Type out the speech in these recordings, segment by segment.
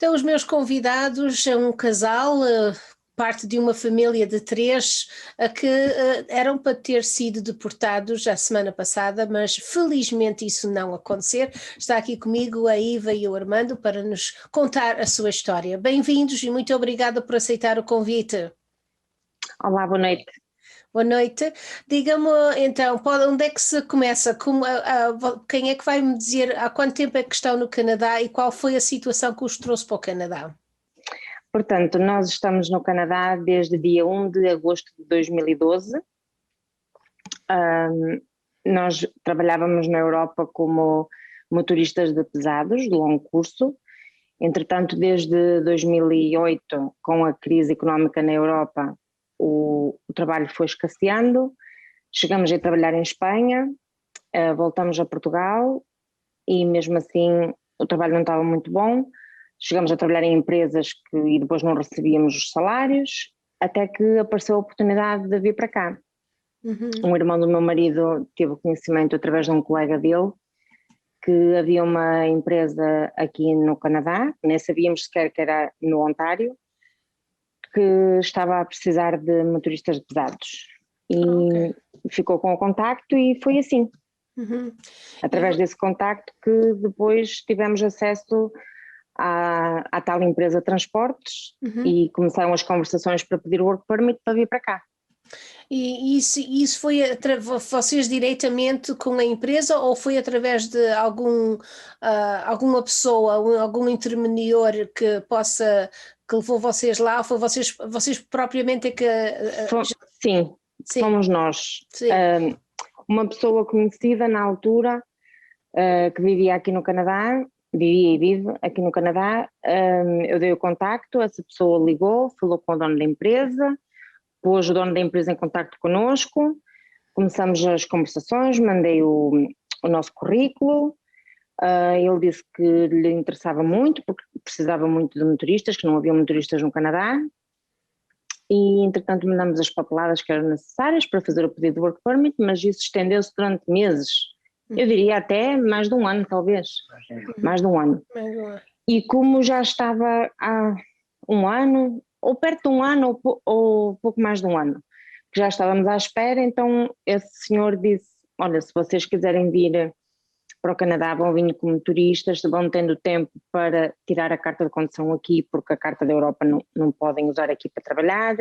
Então, os meus convidados são um casal, parte de uma família de três, que eram para ter sido deportados a semana passada, mas felizmente isso não aconteceu. Está aqui comigo a Iva e o Armando para nos contar a sua história. Bem-vindos e muito obrigada por aceitar o convite. Olá, boa noite. Boa noite. Diga-me então, onde é que se começa? Quem é que vai me dizer há quanto tempo é que estão no Canadá e qual foi a situação que os trouxe para o Canadá? Portanto, nós estamos no Canadá desde dia 1 de agosto de 2012. Nós trabalhávamos na Europa como motoristas de pesados, de longo curso. Entretanto, desde 2008, com a crise económica na Europa, o trabalho foi escasseando. Chegamos a trabalhar em Espanha, voltamos a Portugal e mesmo assim o trabalho não estava muito bom. Chegamos a trabalhar em empresas e depois não recebíamos os salários, até que apareceu a oportunidade de vir para cá. Um irmão do meu marido teve conhecimento através de um colega dele que havia uma empresa aqui no Canadá, nem sabíamos sequer que era no Ontário, que estava a precisar de motoristas de pesados. E ficou com o contacto e foi assim. Através desse contacto que depois tivemos acesso à tal empresa de transportes e começaram as conversações para pedir o work permit para vir para cá. E isso foi vocês diretamente com a empresa ou foi através de alguma pessoa, algum intermediário que levou vocês lá? Foi vocês propriamente é que... Sim, fomos nós. Sim. Uma pessoa conhecida na altura que vivia aqui no Canadá, vivia e vive aqui no Canadá, eu dei o contacto, essa pessoa ligou, falou com o dono da empresa, pôs o dono da empresa em contacto connosco, começamos as conversações, mandei o nosso currículo, ele disse que lhe interessava muito, porque precisava muito de motoristas, que não havia motoristas no Canadá, e entretanto mandamos as papeladas que eram necessárias para fazer o pedido de work permit, mas isso estendeu-se durante meses, eu diria até mais de um ano talvez, mais de um ano. E como já estava há um ano, ou perto de um ano, ou pouco mais de um ano, que já estávamos à espera, então esse senhor disse, olha, se vocês quiserem vir para o Canadá, vão vir como turistas, vão tendo tempo para tirar a carta de condução aqui, porque a carta da Europa não podem usar aqui para trabalhar,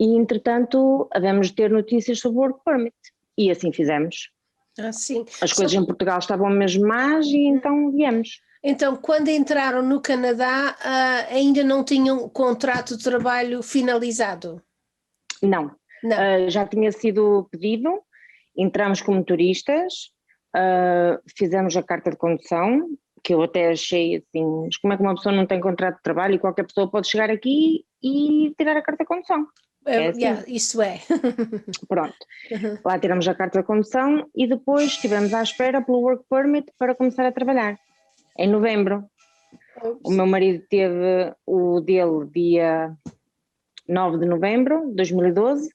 e entretanto havemos de ter notícias sobre o work permit, e assim fizemos. Sim. As coisas em Portugal estavam mesmo más e então viemos. Então, quando entraram no Canadá, ainda não tinham contrato de trabalho finalizado? Não. Já tinha sido pedido, entramos como turistas, fizemos a carta de condução, que eu até achei assim, mas como é que uma pessoa não tem contrato de trabalho e qualquer pessoa pode chegar aqui e tirar a carta de condução? Assim. Isso é. Pronto, lá tiramos a carta de condução e depois estivemos à espera pelo work permit para começar a trabalhar, em novembro. O meu marido teve o dele dia 9 de novembro de 2012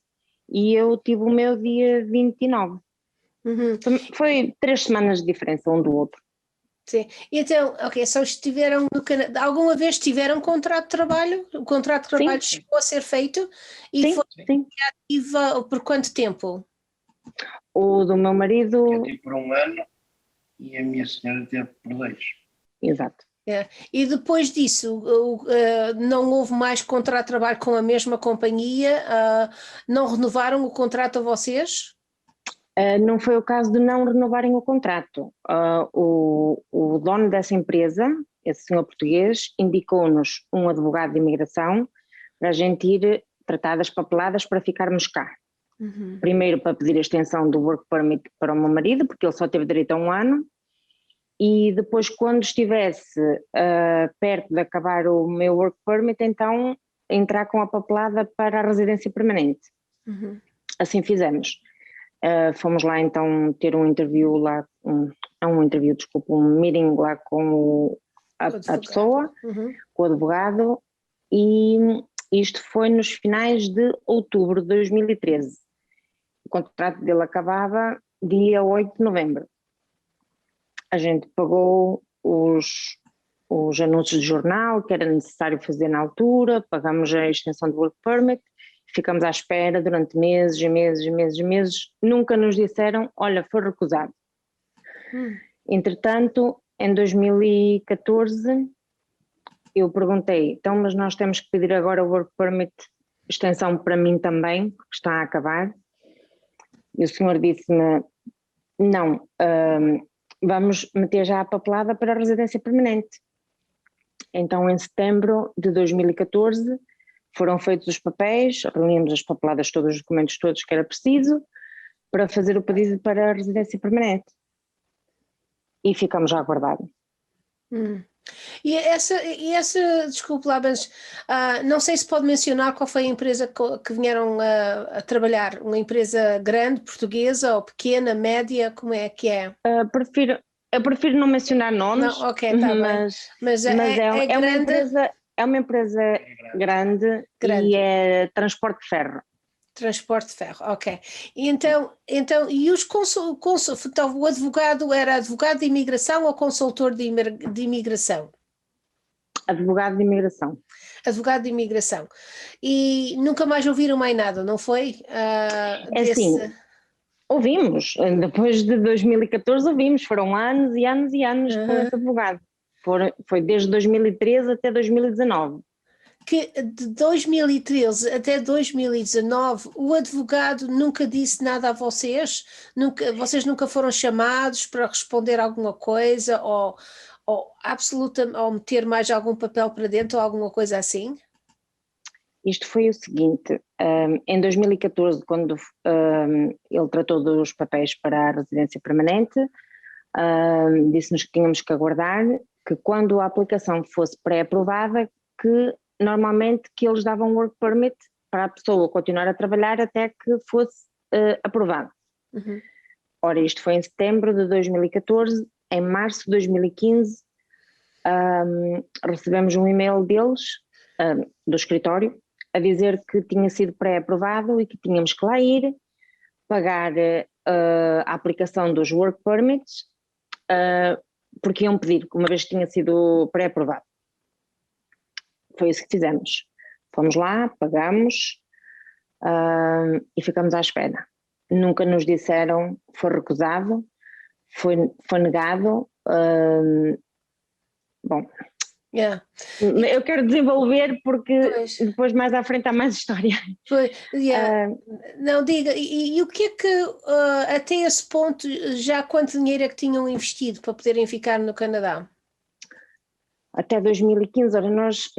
e eu tive o meu dia 29. Foi 3 semanas de diferença um do outro. Sim. Então, só estiveram no Canadá. Alguma vez tiveram contrato de trabalho? O contrato de trabalho chegou a ser feito e foi ativa por quanto tempo? O do meu marido... Eu tive por um ano e a minha senhora teve por 2. Exato. E depois disso, não houve mais contrato de trabalho com a mesma companhia? Não renovaram o contrato a vocês? Não foi o caso de não renovarem o contrato. O dono dessa empresa, esse senhor português, indicou-nos um advogado de imigração para a gente ir tratar das papeladas para ficarmos cá. Primeiro para pedir a extensão do work permit para o meu marido, porque ele só teve direito a um ano, e depois quando estivesse perto de acabar o meu work permit, então entrar com a papelada para a residência permanente. Assim fizemos. Fomos lá então ter um interview lá, um meeting lá com a pessoa, com o advogado, e isto foi nos finais de outubro de 2013. O contrato dele acabava dia 8 de novembro. A gente pagou o os anúncios de jornal que era necessário fazer na altura, pagamos a extensão do work permit, ficamos à espera durante meses e meses e meses e meses, nunca nos disseram, olha, foi recusado. Entretanto, em 2014, eu perguntei, então, mas nós temos que pedir agora o work permit extensão para mim também, que está a acabar. E o senhor disse-me, não, vamos meter já a papelada para a residência permanente. Então, em setembro de 2014, foram feitos os papéis, reunimos as papeladas todos, os documentos todos que era preciso, para fazer o pedido para a residência permanente. E ficamos a aguardar. E essa, desculpe lá, mas não sei se pode mencionar qual foi a empresa que vieram a trabalhar, uma empresa grande, portuguesa, ou pequena, média, como é que é? Eu prefiro não mencionar nomes, não, ok, tá mas é grande? É uma empresa grande e é transporte de ferro. Transporte de ferro, ok. E então e os então, o advogado era advogado de imigração ou consultor de imigração? Advogado de imigração. Advogado de imigração. E nunca mais ouviram mais nada, não foi? Assim, ouvimos, depois de 2014 ouvimos, foram anos e anos e anos com esse advogado. Foi desde 2013 até 2019. Que de 2013 até 2019 o advogado nunca disse nada a vocês? Vocês nunca foram chamados para responder alguma coisa ou meter mais algum papel para dentro ou alguma coisa assim? Isto foi o seguinte, em 2014, quando ele tratou dos papéis para a residência permanente, disse-nos que tínhamos que aguardar, que quando a aplicação fosse pré-aprovada, que normalmente que eles davam work permit para a pessoa continuar a trabalhar até que fosse aprovado. Ora, isto foi em setembro de 2014, em março de 2015 recebemos um e-mail deles, do escritório, a dizer que tinha sido pré-aprovado e que tínhamos que lá ir, pagar a aplicação dos work permits, porque iam pedir, uma vez que tinha sido pré-aprovado. Foi isso que fizemos. Fomos lá, pagamos e ficamos à espera. Nunca nos disseram, foi recusado, foi negado. Bom, eu quero desenvolver porque depois mais à frente há mais história. Não, diga, e o que é que até esse ponto, já quanto dinheiro é que tinham investido para poderem ficar no Canadá? Até 2015, ora, nós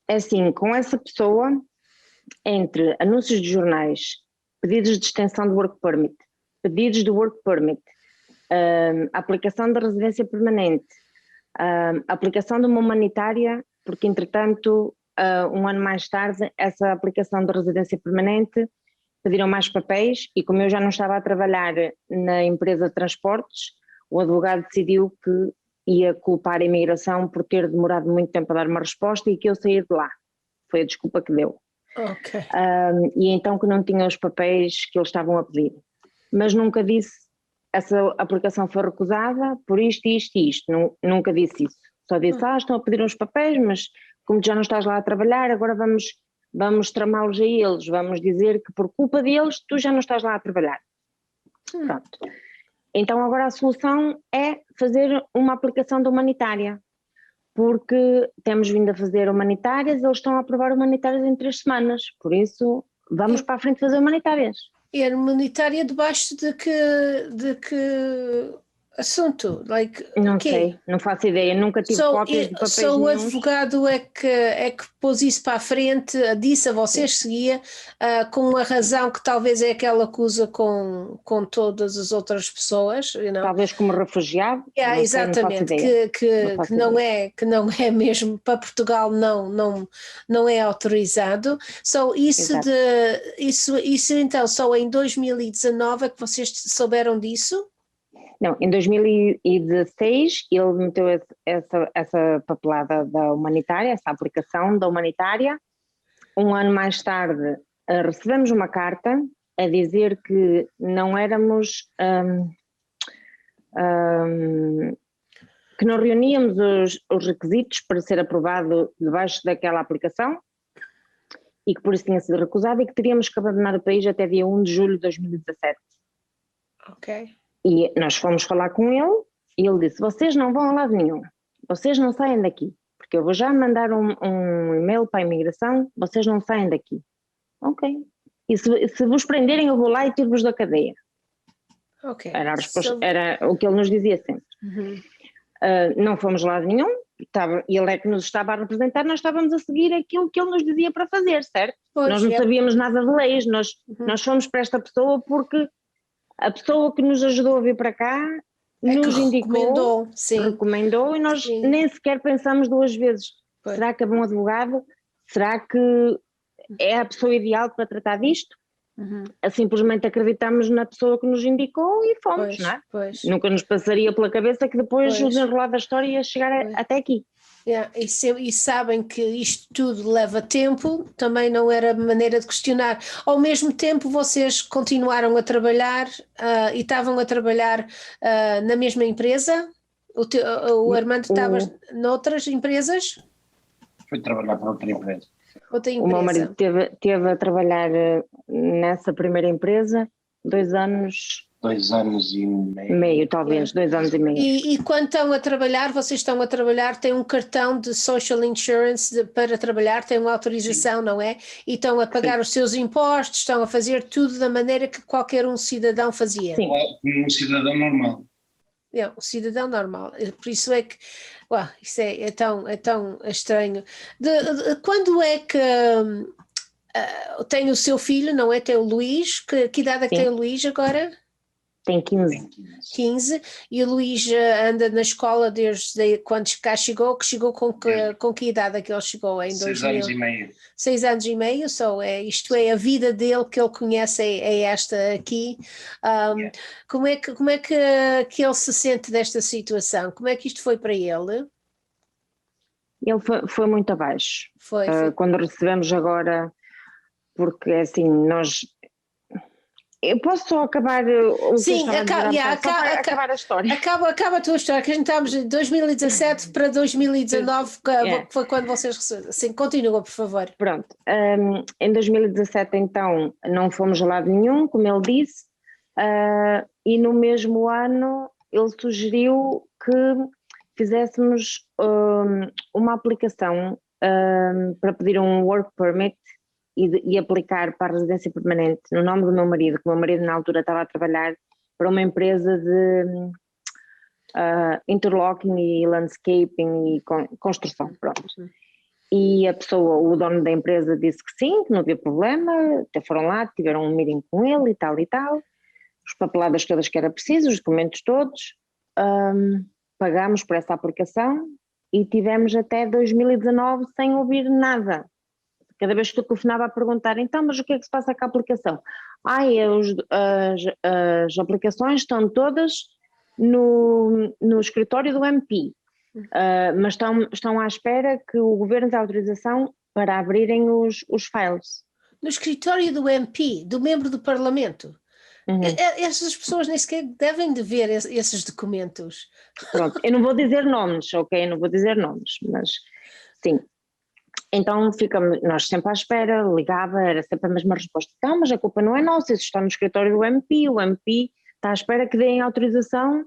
assim, com essa pessoa, entre anúncios de jornais, pedidos de extensão de work permit, pedidos de work permit, aplicação da residência permanente, aplicação de uma humanitária, porque entretanto, um ano mais tarde, essa aplicação de residência permanente, pediram mais papéis e como eu já não estava a trabalhar na empresa de transportes, o advogado decidiu que ia culpar a imigração por ter demorado muito tempo a dar uma resposta e que eu saí de lá. Foi a desculpa que deu. Okay. E então que não tinha os papéis que eles estavam a pedir. Mas nunca disse, essa aplicação foi recusada por isto, isto e isto. Nunca disse isso. Só disse, estão a pedir uns papéis, mas como já não estás lá a trabalhar, agora vamos tramá-los a eles. Vamos dizer que por culpa deles tu já não estás lá a trabalhar. Pronto. Então agora a solução é fazer uma aplicação de humanitária, porque temos vindo a fazer humanitárias, eles estão a aprovar humanitárias em 3 semanas, por isso vamos para a frente fazer humanitárias. E a humanitária debaixo de que assunto? Não sei, não faço ideia, nunca tive cópias de papéis só o nenhuns. advogado é que pôs isso para a frente, disse a vocês, seguia, com a razão que talvez é aquela que usa com todas as outras pessoas. Talvez como refugiado. Exatamente, que não é mesmo, para Portugal não é autorizado. Isso então, só em 2019 é que vocês souberam disso? Não, em 2016 ele meteu essa papelada da humanitária, essa aplicação da humanitária. Um ano mais tarde recebemos uma carta a dizer que não éramos que não reuníamos os requisitos para ser aprovado debaixo daquela aplicação e que por isso tinha sido recusado e que teríamos que abandonar o país até dia 1 de julho de 2017. Ok. E nós fomos falar com ele e ele disse, vocês não vão a lado nenhum, vocês não saem daqui, porque eu vou já mandar um e-mail para a imigração, vocês não saem daqui. Ok. E se vos prenderem eu vou lá e tiro-vos da cadeia. Ok. Era a resposta, era o que ele nos dizia sempre. Não fomos a lado nenhum, ele é que nos estava a representar, nós estávamos a seguir aquilo que ele nos dizia para fazer, certo? Pois, nós não sabíamos nada de leis, nós fomos para esta pessoa porque a pessoa que nos ajudou a vir para cá nos indicou, recomendou e nós nem sequer pensamos duas vezes. Pois. Será que é bom advogado? Será que é a pessoa ideal para tratar disto? Simplesmente acreditamos na pessoa que nos indicou e fomos, não é? Pois. Nunca nos passaria pela cabeça que depois o desenrolar da história ia chegar até aqui. Yeah. E sabem que isto tudo leva tempo, também não era maneira de questionar. Ao mesmo tempo vocês continuaram a trabalhar e estavam a trabalhar na mesma empresa? O Armando estava noutras empresas? Foi trabalhar para outra empresa. O meu marido teve a trabalhar nessa primeira empresa 2 anos... 2 anos e meio. Meio, talvez, 2 anos e meio. E quando estão a trabalhar, vocês estão a trabalhar, têm um cartão de social insurance para trabalhar, têm uma autorização, não é? E estão a pagar os seus impostos, estão a fazer tudo da maneira que qualquer um cidadão fazia. Sim. Um cidadão normal. Um cidadão normal. Por isso é que isso é tão estranho. Quando é que tem o seu filho, não é? Tem o Luís, que idade é que tem o Luís agora? Tem 15. 15, e o Luís anda na escola desde quando cá chegou, com que idade é que ele chegou? Em 6 anos e meio. 6 anos e meio, isto é a vida dele que ele conhece, é esta aqui. Como é que ele se sente desta situação? Como é que isto foi para ele? Ele foi muito abaixo. Foi. Quando recebemos agora, porque assim, nós... Eu posso só acabar acabar a história. Acaba a tua história, que a gente estávamos de 2017 para 2019, que foi quando vocês receberam. Sim, continua, por favor. Pronto, em 2017 então não fomos a lado nenhum, como ele disse, e no mesmo ano ele sugeriu que fizéssemos uma aplicação para pedir um work permit e aplicar para a residência permanente no nome do meu marido, que o meu marido na altura estava a trabalhar para uma empresa de interlocking e landscaping e construção, pronto. E a pessoa, o dono da empresa disse que sim, que não havia problema, até foram lá, tiveram um meeting com ele e tal, os papeladas todas que era preciso, os documentos todos, pagámos por essa aplicação e tivemos até 2019 sem ouvir nada. Cada vez que eu telefonava a perguntar, então, mas o que é que se passa com a aplicação? As aplicações estão todas no escritório do MP, mas estão à espera que o governo dê autorização para abrirem os files. No escritório do MP, do membro do Parlamento? Essas pessoas nem sequer devem de ver esses documentos. Pronto, eu não vou dizer nomes, ok? Não vou dizer nomes, mas sim. Então ficamos nós sempre à espera, ligava, era sempre a mesma resposta. Então, mas a culpa não é nossa, isso está no escritório do MP, o MP está à espera que deem autorização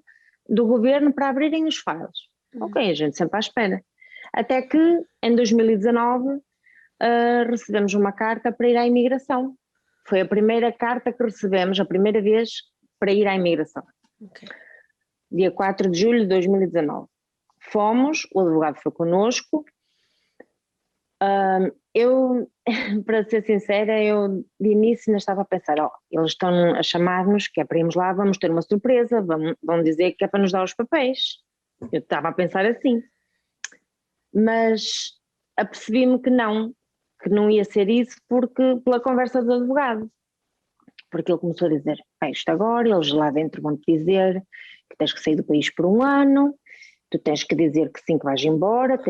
do governo para abrirem os files. Ok, a gente sempre à espera. Até que em 2019 recebemos uma carta para ir à imigração. Foi a primeira carta que recebemos, a primeira vez para ir à imigração. Okay. Dia 4 de julho de 2019. Fomos, o advogado foi connosco. Eu, para ser sincera, eu de início ainda estava a pensar, eles estão a chamar-nos, que é para irmos lá, vamos ter uma surpresa, vão dizer que é para nos dar os papéis. Eu estava a pensar assim. Mas apercebi-me que não ia ser isso pela conversa do advogado. Porque ele começou a dizer, isto agora, eles lá dentro vão-te dizer que tens que sair do país por 1 ano, tu tens que dizer que sim, que vais embora,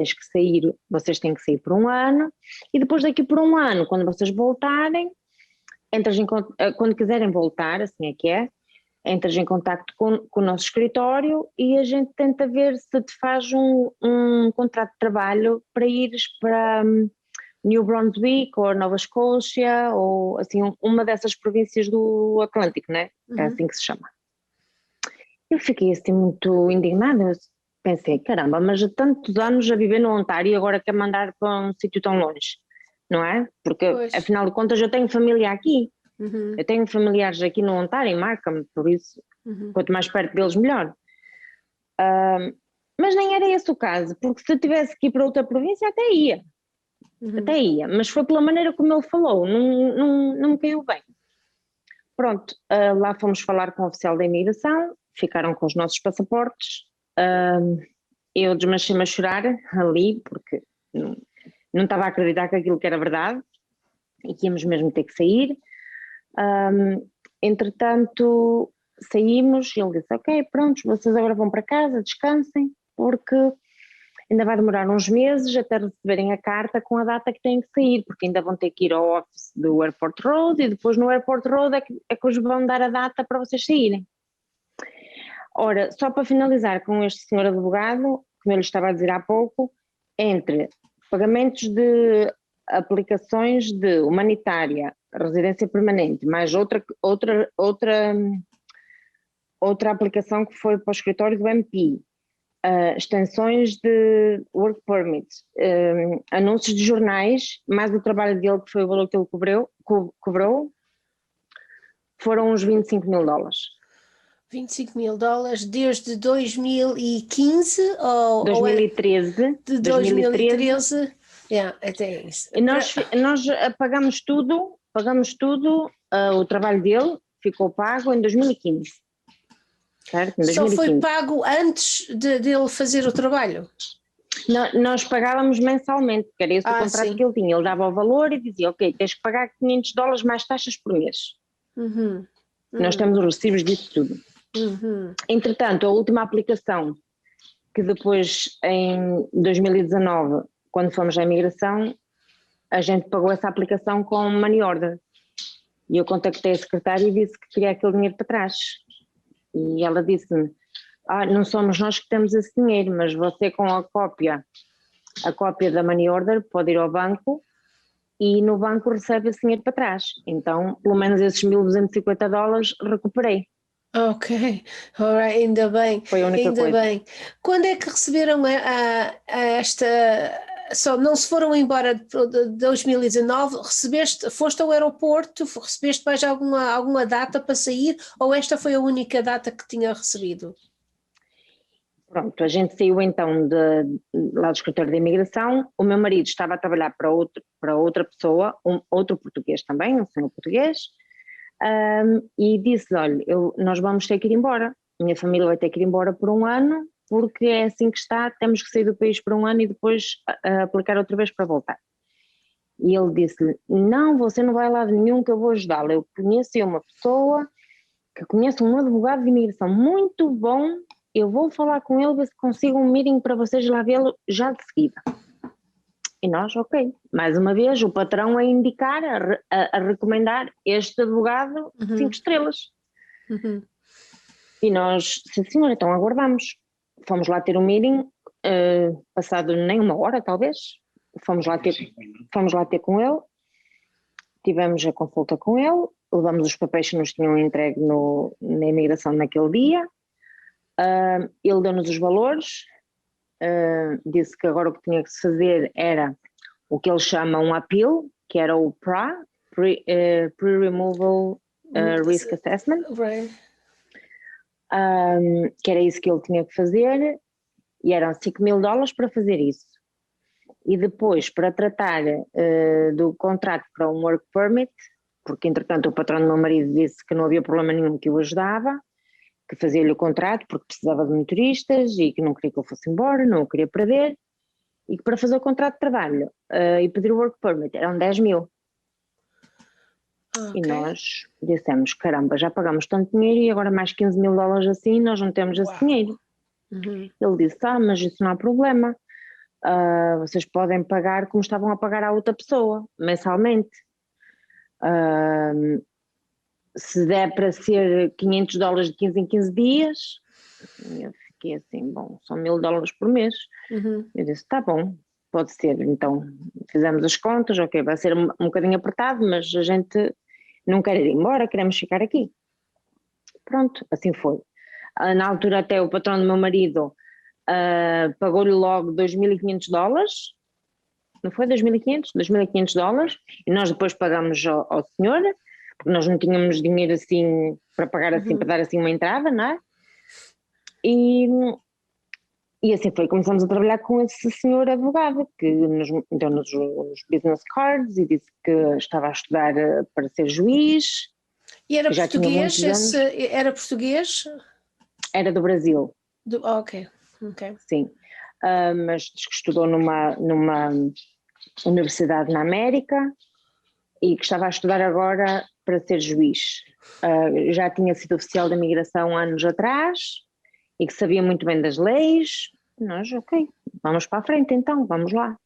vocês têm que sair por 1 ano, e depois daqui por 1 ano, quando vocês voltarem, quando quiserem voltar, assim é que é, entras em contacto com o nosso escritório e a gente tenta ver se te faz um contrato de trabalho para ires para New Brunswick ou Nova Escócia ou assim uma dessas províncias do Atlântico, né? É assim que se chama. Eu fiquei assim muito indignada, eu pensei, caramba, mas há tantos anos a viver no Ontário e agora quer mandar para um sítio tão longe, não é? Porque Pois. afinal de contas eu tenho família aqui. Uhum. Eu tenho familiares aqui no Ontário, em Markham, por isso, quanto mais perto deles, melhor. Mas nem era esse o caso, porque se eu tivesse que ir para outra província, até ia. Até ia, mas foi pela maneira como ele falou, não me caiu bem. Pronto, lá fomos falar com o oficial da imigração, ficaram com os nossos passaportes, eu desmanchei-me a chorar ali, porque não estava a acreditar que aquilo que era verdade, e que íamos mesmo ter que sair. Entretanto saímos e ele disse, ok, pronto, vocês agora vão para casa, descansem, porque ainda vai demorar uns meses até receberem a carta com a data que têm que sair, porque ainda vão ter que ir ao office do Airport Road e depois no Airport Road é que vos vão dar a data para vocês saírem. Ora, só para finalizar com este senhor advogado, como eu lhe estava a dizer há pouco, entre pagamentos de aplicações de humanitária, residência permanente, mais outra aplicação que foi para o escritório do MP, extensões de work permit, anúncios de jornais, mais o trabalho dele, que foi o valor que ele cobrou, foram uns $25.000. $25.000 desde 2015 ou 2013. de 2013? Até isso. E nós pagamos tudo, o trabalho dele ficou pago em 2015. Certo? Em 2015. Só foi pago antes dele fazer o trabalho? Nós pagávamos mensalmente, porque era esse o contrato sim. que ele tinha. Ele dava o valor e dizia, ok, tens que pagar $500 mais taxas por mês. Nós temos os recibos disso tudo. Entretanto, a última aplicação, que depois em 2019, quando fomos à imigração, a gente pagou essa aplicação com money order. E eu contactei a secretária e disse que queria aquele dinheiro para trás. E ela disse-me, não somos nós que temos esse dinheiro, mas você com a cópia da money order pode ir ao banco e no banco recebe esse dinheiro para trás. Então, pelo menos esses $1.250 recuperei. Ok, alright, ainda bem. Foi a única coisa. Bem. Quando é que receberam esta... Só não se foram embora de 2019, foste ao aeroporto, recebeste mais alguma data para sair ou esta foi a única data que tinha recebido? Pronto, a gente saiu então lá do escritório de imigração, o meu marido estava a trabalhar para outra pessoa, outro português também, um senhor português, e disse, olha, nós vamos ter que ir embora, minha família vai ter que ir embora por um ano, porque é assim que está, temos que sair do país por um ano e depois aplicar outra vez para voltar. E ele disse-lhe, não, você não vai a lado nenhum que eu vou ajudá-la, eu conheço uma pessoa que conhece um advogado de imigração muito bom, eu vou falar com ele, ver se consigo um meeting para vocês lá vê-lo já de seguida. E nós, ok, mais uma vez o patrão a indicar, a recomendar este advogado 5 estrelas. E nós, sim senhora, então aguardamos. Fomos lá ter um meeting, passado nem uma hora talvez, fomos lá ter com ele, tivemos a consulta com ele, levamos os papéis que nos tinham entregue na imigração naquele dia, ele deu-nos os valores, disse que agora o que tinha que se fazer era o que eles chamam um appeal, que era o Pre-Removal Risk Assessment, que era isso que ele tinha que fazer, e eram $5.000 para fazer isso. E depois, para tratar do contrato para um work permit, porque entretanto o patrão do meu marido disse que não havia problema nenhum, que o ajudava, que fazia-lhe o contrato porque precisava de motoristas e que não queria que eu fosse embora, não o queria perder, e que para fazer o contrato de trabalho e pedir o work permit eram 10.000. E nós dissemos, caramba, já pagamos tanto dinheiro e agora mais $15.000 assim, nós não temos esse dinheiro. Ele disse, mas isso não há problema, vocês podem pagar como estavam a pagar à outra pessoa, mensalmente. se der para ser $500 de 15 em 15 dias, eu fiquei assim, bom, são $1000 por mês. Eu disse, tá bom, pode ser. Então fizemos as contas, ok, vai ser um bocadinho apertado, mas a gente não quer ir embora, queremos ficar aqui. Pronto, assim foi. Na altura até o patrão do meu marido pagou-lhe logo $2.500, não foi? $2.500, e nós depois pagamos ao senhor, porque nós não tínhamos dinheiro assim para pagar assim, para dar assim uma entrada, não é? E assim foi, começamos a trabalhar com esse senhor advogado que deu-nos os business cards e disse que estava a estudar para ser juiz. E era Já tinha português? muitos anos. Era português? Era do Brasil. Ok. Sim, mas diz que estudou numa universidade na América e que estava a estudar agora para ser juiz. Já tinha sido oficial da imigração anos atrás e que sabia muito bem das leis. Nós, ok, vamos para a frente então, vamos lá.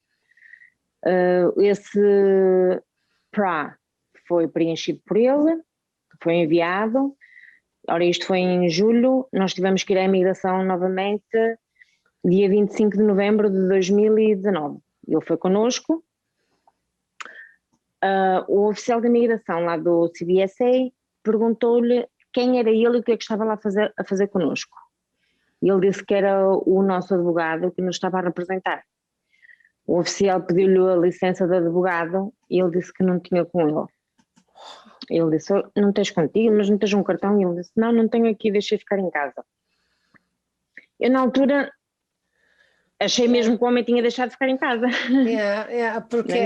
Esse PRA foi preenchido por ele, foi enviado. Ora, isto foi em julho, nós tivemos que ir à imigração novamente dia 25 de novembro de 2019. Ele foi connosco. O oficial de imigração lá do CBSA perguntou-lhe quem era ele e o que é que estava lá a fazer connosco. E ele disse que era o nosso advogado que nos estava a representar. O oficial pediu-lhe a licença de advogado e ele disse que não tinha com ele. Ele disse, não tens contigo, mas não tens um cartão? E ele disse, não tenho aqui, deixei ficar em casa. Eu na altura achei mesmo que o homem tinha deixado de ficar em casa. Porque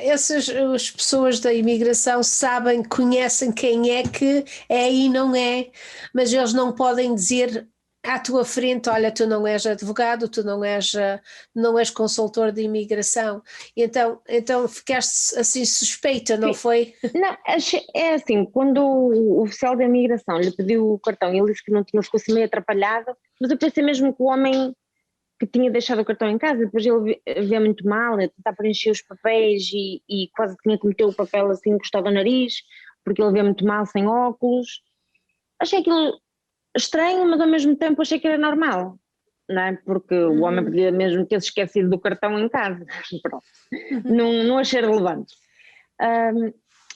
essas pessoas da imigração sabem, conhecem quem é que é e não é, mas eles não podem dizer à tua frente, olha, tu não és advogado, tu não és consultor de imigração. Então ficaste assim suspeita, não foi? Não, é assim, quando o oficial da imigração lhe pediu o cartão e ele disse que não tinha, ficou assim meio atrapalhado, mas eu pensei mesmo que o homem que tinha deixado o cartão em casa, depois ele vê muito mal, ele tentar preencher os papéis e quase tinha que meter o papel assim encostado ao nariz, porque ele vê muito mal sem óculos. Achei aquilo estranho, mas ao mesmo tempo achei que era normal, não é? Porque o homem podia mesmo ter se esquecido do cartão em casa. Pronto. Não achei relevante.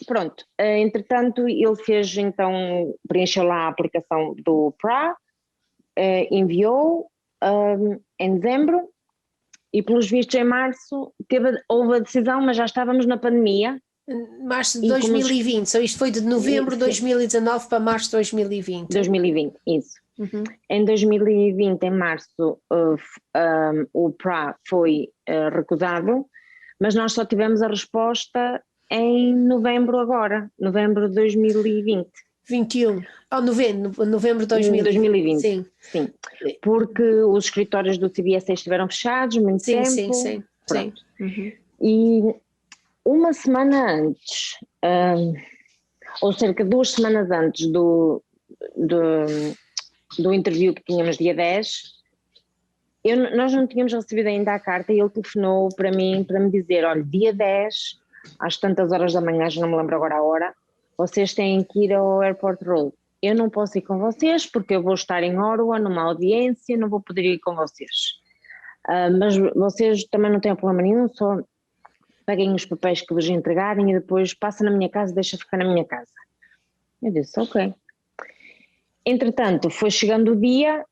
Pronto, entretanto ele fez então, preencheu lá a aplicação do PRA, enviou em dezembro e pelos vistos em março houve a decisão, mas já estávamos na pandemia. Março de 2020, só isto foi de novembro de 2019 para março de 2020. 2020, isso. Em 2020, em março, o PRA foi recusado, mas nós só tivemos a resposta em novembro de 2020. 21, novembro de 2020. Sim, porque os escritórios do CBSA estiveram fechados muito tempo. Sim. E uma semana antes, ou cerca de 2 semanas antes do interview que tínhamos dia 10, nós não tínhamos recebido ainda a carta e ele telefonou para mim para me dizer, olha, dia 10, às tantas horas da manhã, já não me lembro agora a hora, vocês têm que ir ao Airport Road. Eu não posso ir com vocês porque eu vou estar em Ottawa numa audiência, não vou poder ir com vocês. Mas vocês também não têm problema nenhum, só peguem os papéis que vos entregarem e depois passa na minha casa, deixa ficar na minha casa. Eu disse, ok. Entretanto, foi chegando o dia,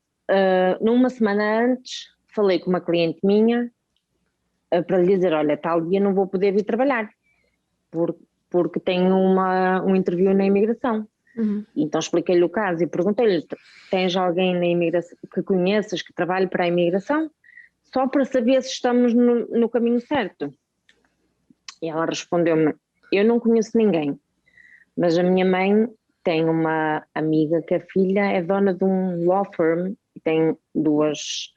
numa semana antes, falei com uma cliente minha para lhe dizer, olha, tal dia não vou poder vir trabalhar, porque tenho um interview na imigração. Então expliquei-lhe o caso e perguntei-lhe, tens alguém na imigração que conheças, que trabalhe para a imigração? Só para saber se estamos no caminho certo. E ela respondeu-me, eu não conheço ninguém, mas a minha mãe tem uma amiga que a filha é dona de um law firm e tem 2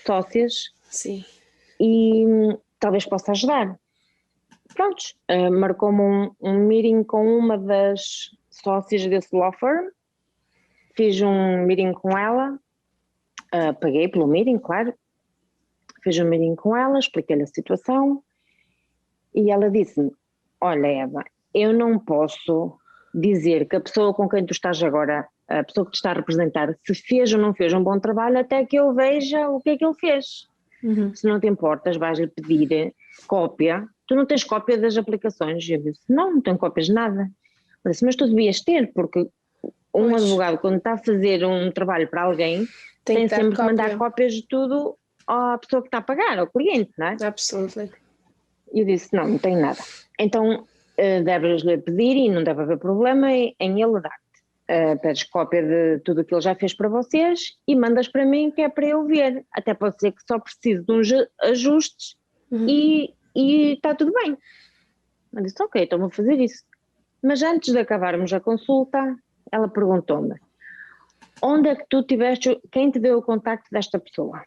sócias. Sim. E talvez possa ajudar. Prontos, marcou-me um meeting com uma das sócias desse law firm, fiz um meeting com ela, paguei pelo meeting, claro, fiz um meeting com ela, expliquei-lhe a situação e ela disse-me, olha Eva, eu não posso dizer que a pessoa com quem tu estás agora, a pessoa que te está a representar, se fez ou não fez um bom trabalho, até que eu veja o que é que ele fez. Se não te importas, vais-lhe pedir cópia. Tu não tens cópia das aplicações? Eu disse, não tenho cópias de nada. Eu disse, mas tu devias ter, porque um advogado, quando está a fazer um trabalho para alguém, tem sempre que mandar cópias de tudo à pessoa que está a pagar, ao cliente, não é? Absolutely. E eu disse, não tenho nada. Então, deves-lhe pedir, e não deve haver problema em ele dar-te. Pedes cópia de tudo o que ele já fez para vocês e mandas para mim, que é para eu ver. Até pode ser que só preciso de uns ajustes e está tudo bem. Eu disse, ok, então vou fazer isso. Mas antes de acabarmos a consulta, ela perguntou-me, onde é que tu tiveste, quem te deu o contacto desta pessoa?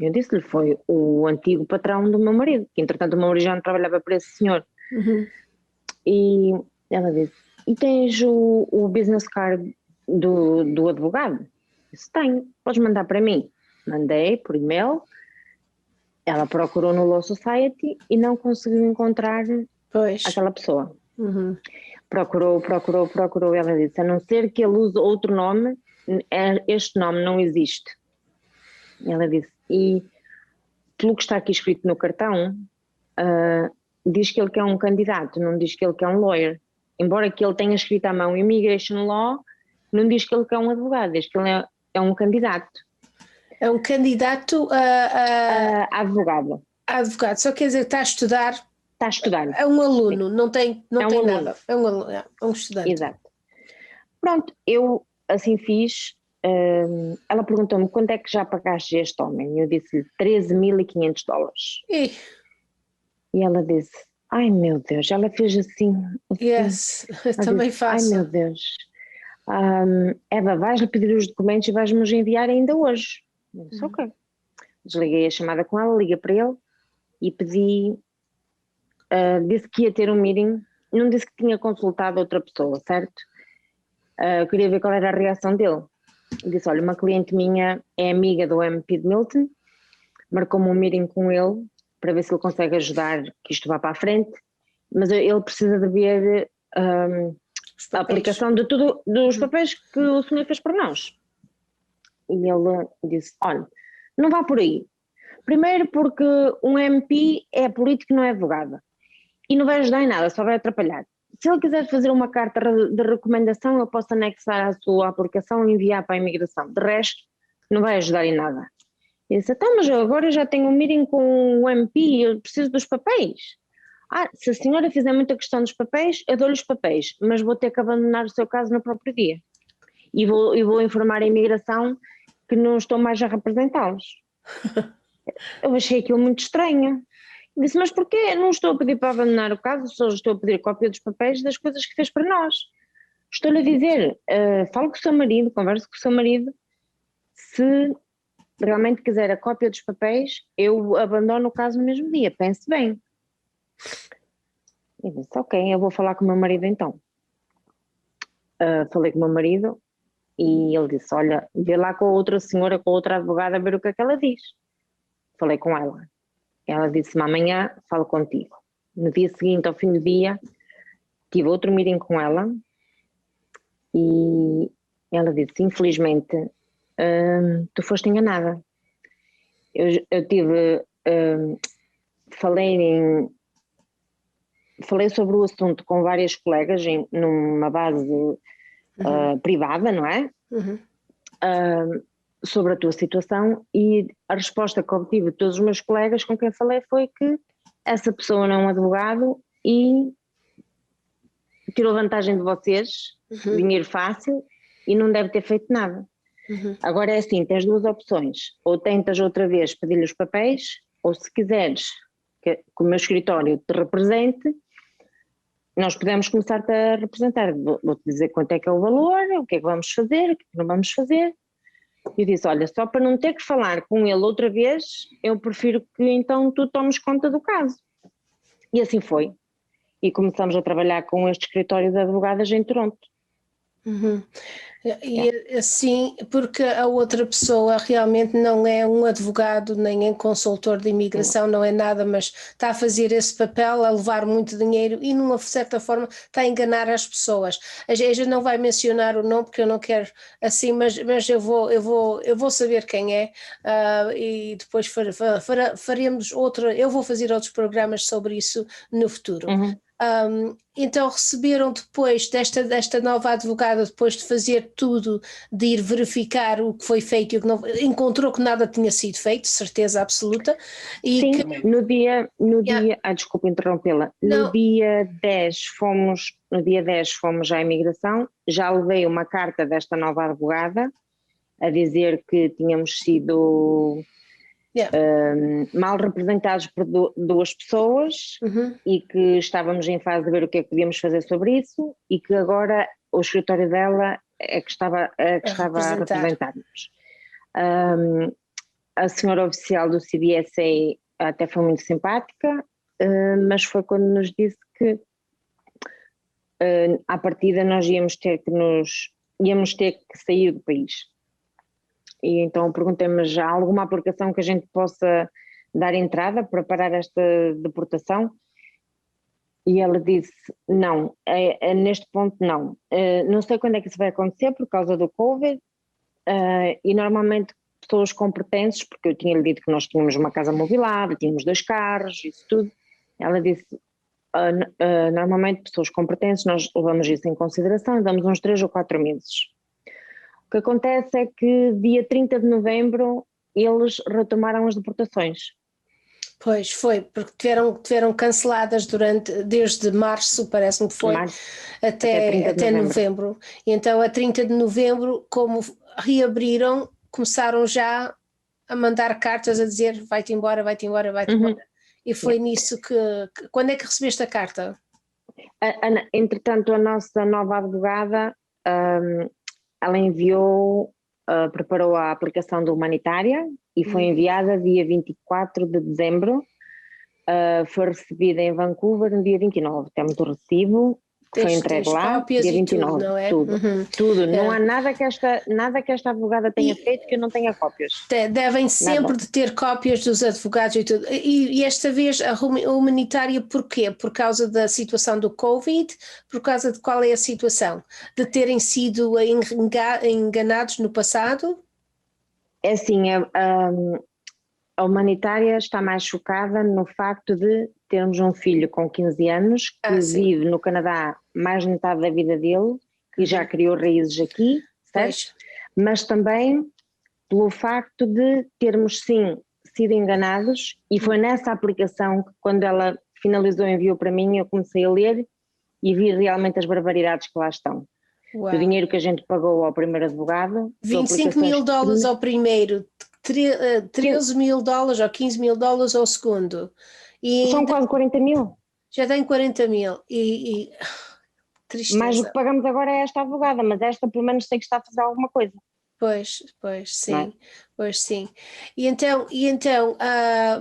Eu disse-lhe, foi o antigo patrão do meu marido, que entretanto o meu marido já não trabalhava para esse senhor. E ela disse, e tens o business card do advogado? Eu disse, tenho, podes mandar para mim. Mandei por e-mail, ela procurou no Law Society e não conseguiu encontrar aquela pessoa. Procurou, ela disse, a não ser que ele use outro nome, este nome não existe. Ela disse, e pelo que está aqui escrito no cartão, diz que ele quer um candidato, não diz que ele quer um lawyer. Embora que ele tenha escrito à mão Immigration Law, não diz que ele quer um advogado, diz que ele é um candidato. É um candidato a advogado. A advogado, só quer dizer que está a estudar. Está a estudar. É um aluno, sim. não tem aluno. nada. É um aluno, é um estudante. Exato. Pronto, eu assim fiz. Ela perguntou-me quanto é que já pagaste este homem. Eu disse-lhe $13.500. E ela disse, ai meu Deus, ela fez assim. Yes, eu também faço. Ai meu Deus. Eva, vais-lhe pedir os documentos e vais-nos enviar ainda hoje. Eu disse, ok. Desliguei a chamada com ela, liguei para ele e pedi, disse que ia ter um meeting, não disse que tinha consultado outra pessoa, certo? Queria ver qual era a reação dele. Disse, olha, uma cliente minha é amiga do MP de Milton, marcou-me um meeting com ele para ver se ele consegue ajudar que isto vá para a frente, mas ele precisa de ver a aplicação de tudo, dos papéis que o senhor fez para nós. E ele disse, olha, não vá por aí. Primeiro porque um MP é político e não é advogado. E não vai ajudar em nada, só vai atrapalhar. Se ele quiser fazer uma carta de recomendação, eu posso anexar a sua aplicação e enviar para a imigração. De resto, não vai ajudar em nada. Eu disse, então, mas agora eu já tenho um meeting com o MP e eu preciso dos papéis. Se a senhora fizer muita questão dos papéis, eu dou-lhe os papéis, mas vou ter que abandonar o seu caso no próprio dia. E vou informar a imigração que não estou mais a representá-los. Eu achei aquilo muito estranho. Disse, mas porquê? Não estou a pedir para abandonar o caso, só estou a pedir cópia dos papéis das coisas que fez para nós. Estou-lhe a dizer, fale com o seu marido, converse com o seu marido, se realmente quiser a cópia dos papéis, eu abandono o caso no mesmo dia, pense bem. Eu disse, ok, eu vou falar com o meu marido então. Falei com o meu marido e ele disse, olha, vê lá com a outra senhora, com a outra advogada, a ver o que é que ela diz. Falei com ela. Ela disse-me, amanhã falo contigo. No dia seguinte, ao fim do dia, tive outro meeting com ela e ela disse, infelizmente, tu foste enganada. Eu tive, falei sobre o assunto com várias colegas numa base privada, não é? Sobre a tua situação, e a resposta que obtive de todos os meus colegas com quem falei foi que essa pessoa não é um advogado e tirou vantagem de vocês, dinheiro fácil, e não deve ter feito nada. Agora é assim, tens duas opções, ou tentas outra vez pedir-lhe os papéis, ou se quiseres que o meu escritório te represente, nós podemos começar-te a representar. Vou-te dizer quanto é que é o valor, o que é que vamos fazer, o que é que não vamos fazer. Eu disse, olha, só para não ter que falar com ele outra vez, eu prefiro que então tu tomes conta do caso. E assim foi. E começamos a trabalhar com este escritório de advogadas em Toronto. Uhum. E assim, porque a outra pessoa realmente não é um advogado nem é consultor de imigração, não é nada, mas está a fazer esse papel, a levar muito dinheiro e, numa certa forma, está a enganar as pessoas. A gente não vai mencionar o nome porque eu não quero assim, mas eu vou saber quem é, e depois faremos outra, eu vou fazer outros programas sobre isso no futuro. Uhum. Então receberam depois desta nova advogada, depois de fazer tudo, de ir verificar o que foi feito e o que não, encontrou que nada tinha sido feito, certeza absoluta. E Sim, que, no dia, yeah, desculpa interrompê-la, não, no dia 10 fomos à imigração, já levei uma carta desta nova advogada a dizer que tínhamos sido yeah, mal representados por duas pessoas uhum, e que estávamos em fase de ver o que é que podíamos fazer sobre isso e que agora o escritório dela é que estava a representar-nos. A senhora oficial do CBSA até foi muito simpática, mas foi quando nos disse que à partida nós íamos ter que sair do país. E então perguntei-me, já há alguma aplicação que a gente possa dar entrada para parar esta deportação? E ela disse, não, neste ponto não. Não sei quando é que isso vai acontecer por causa do Covid, e normalmente pessoas com pertences, porque eu tinha-lhe dito que nós tínhamos uma casa mobilada, tínhamos 2 carros, isso tudo. Ela disse, normalmente pessoas com pertences nós levamos isso em consideração e damos uns 3 ou 4 meses. O que acontece é que dia 30 de novembro eles retomaram as deportações. pois foi, porque tiveram canceladas desde março, parece-me que foi, até novembro. E então a 30 de novembro, como reabriram, começaram já a mandar cartas a dizer vai-te embora, vai-te embora, vai-te embora. E foi nisso que... Quando é que recebeste a carta? Entretanto, a nossa nova advogada, ela preparou a aplicação da humanitária e foi enviada dia 24 de dezembro, foi recebida em Vancouver no dia 29, temos o recibo, que foi entregue lá, dia 29, tudo, não é? Tudo. Não há nada que esta advogada tenha feito que eu não tenha cópias. Devem sempre de ter cópias dos advogados e tudo. E esta vez a humanitária porquê? Por causa da situação do Covid? Por causa de qual é a situação? De terem sido enganados no passado? É assim, a humanitária está mais chocada no facto de termos um filho com 15 anos que vive no Canadá mais de metade da vida dele, que já criou raízes aqui, certo? Mas também pelo facto de termos sim sido enganados, e foi nessa aplicação que quando ela finalizou e enviou para mim eu comecei a ler e vi realmente as barbaridades que lá estão. Uau. O dinheiro que a gente pagou ao primeiro advogado... 25 mil dólares ao primeiro, 13 mil dólares ou 15 mil dólares ao segundo. E são quase 40 mil. Já tem 40 mil tristeza. Mais do que pagamos agora é esta advogada, mas esta pelo menos tem que estar a fazer alguma coisa. Pois, sim, pois sim. E então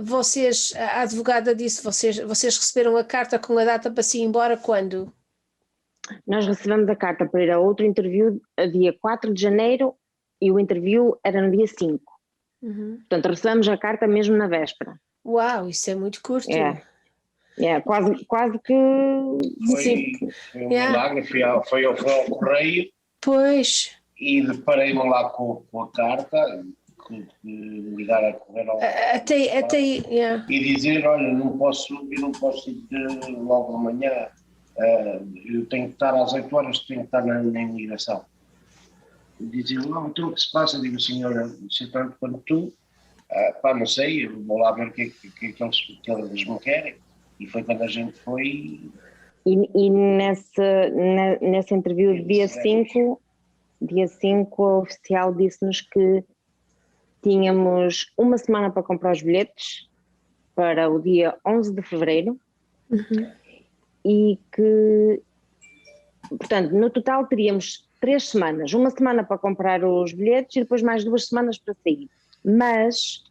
vocês, a advogada disse, vocês receberam a carta com a data para se ir embora quando? Nós recebemos a carta para ir a outro interview a dia 4 de janeiro e o interview era no dia 5. Portanto, recebemos a carta mesmo na véspera. Uau, isso é muito curto. Quase que... Foi um milagre, foi ao correio. Pois. E deparei-me lá com a carta, ligar a correr ao e dizer, olha, eu não posso ir logo amanhã, eu tenho que estar às 8 horas, tenho que estar na imigração. Dizer, então o que se passa? Digo, senhora, se tanto quanto tu, não sei, eu vou lá ver o que eles me querem. E foi quando a gente foi... E nessa entrevista de dia 5, a oficial disse-nos que tínhamos uma semana para comprar os bilhetes para o dia 11 de fevereiro e que, portanto, no total teríamos 3 semanas, uma semana para comprar os bilhetes e depois mais 2 semanas para sair. Mas,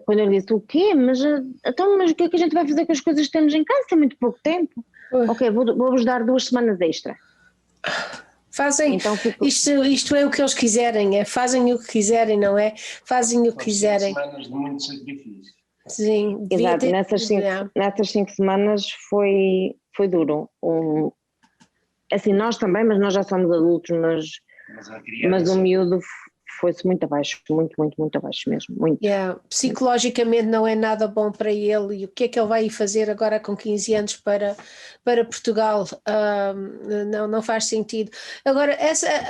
quando eu disse, o quê? Mas o que é que a gente vai fazer com as coisas que temos em casa? É muito pouco tempo. Ok, vou-vos dar 2 semanas extra. Fazem, então, isto é o que eles quiserem, fazem o que quiserem, não é? Fazem o que quiserem. 5 semanas de muito sacrifício. Sim, exato, nessas 5 semanas foi duro. Assim, nós também, mas nós já somos adultos, mas o miúdo foi-se muito abaixo, muito abaixo mesmo, muito. Psicologicamente não é nada bom para ele, e o que é que ele vai fazer agora com 15 anos para Portugal? Não faz sentido. Agora,